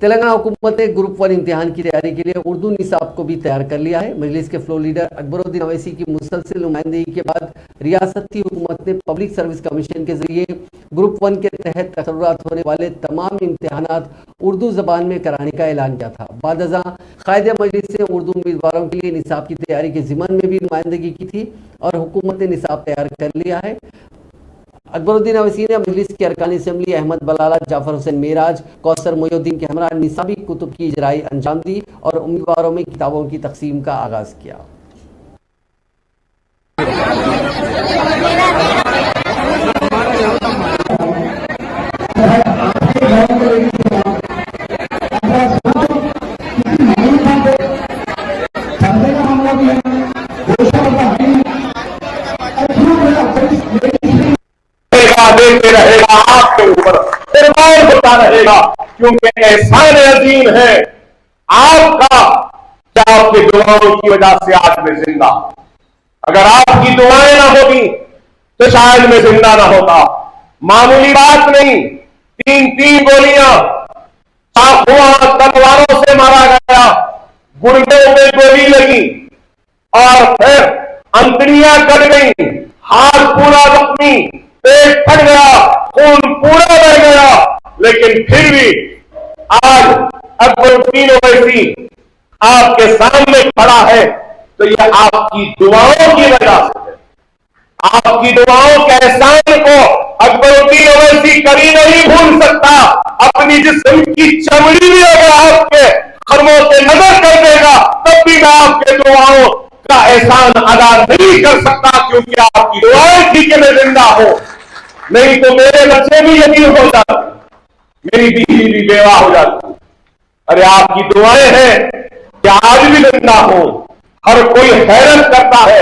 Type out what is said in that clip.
तेलंगाना हुकूमत ने ग्रुप 1 इम्तिहान की तैयारी के लिए उर्दू निसाब को भी तैयार कर लिया है। मजलिस के फ्लोर लीडर अकबरुद्दीन अवैसी की मुसलसल नुमाइंदगी के बाद रियासती हुकूमत ने पब्लिक सर्विस कमीशन के जरिए ग्रुप 1 के तहत तकर्रुरात होने वाले तमाम इम्तिहानात उर्दू जबान में कराने का ऐलान किया था। बादअज़ां कायदे मजलिस ने उर्दू उम्मीदवारों के लिए निसाब की तैयारी के ज़िमन में भी नुमाइंदगी की थी और हुकूमत ने निसाब तैयार कर लिया है। अकबरुद्दीन अवैसी ने मजलिस की अरकान असम्बली अहमद बलाला, जाफर हुसैन मेराज, कौसर मोयुद्दीन के हमरा निसाबी कुतुब की इजराई अंजाम दी और उम्मीदवारों में किताबों की तकसीम का आगाज किया। देते रहेगा, आपके ऊपर कुर्बान होता रहेगा, क्योंकि एहसान अजीम है आपका क्या आपकी दुआओं की वजह से आज मैं जिंदा। अगर आपकी दुआएं ना होती तो शायद मैं जिंदा ना होता। मामूली बात नहीं, 3-3 गोलियां चाकुओं तलवारों से मारा गया, गुर्दों में गोली लगी और फिर अंतड़ियां कट गई, हाथ पूरा जख्मी, पेट फट गया, खून पूरा बह गया, लेकिन फिर भी आज अकबरुद्दीन अवैसी आपके सामने खड़ा है तो यह आपकी दुआओं की वजह से है। आपकी दुआओं के एहसान को अकबरुद्दीन अवैसी कभी नहीं भूल सकता। अपनी जिस्म की चमड़ी भी अगर आपके खरमों से नजर कर देगा तब भी मैं आपके दुआओं का एहसान अदा नहीं कर सकता, क्योंकि आपकी दुआएं थी कि मैं जिंदा हूं, नहीं तो मेरे बच्चे भी यतीम हो जाते, मेरी बीवी भी बेवा हो जाती। अरे आपकी दुआएं हैं कि आज भी जिंदा हूं। हर कोई हैरत करता है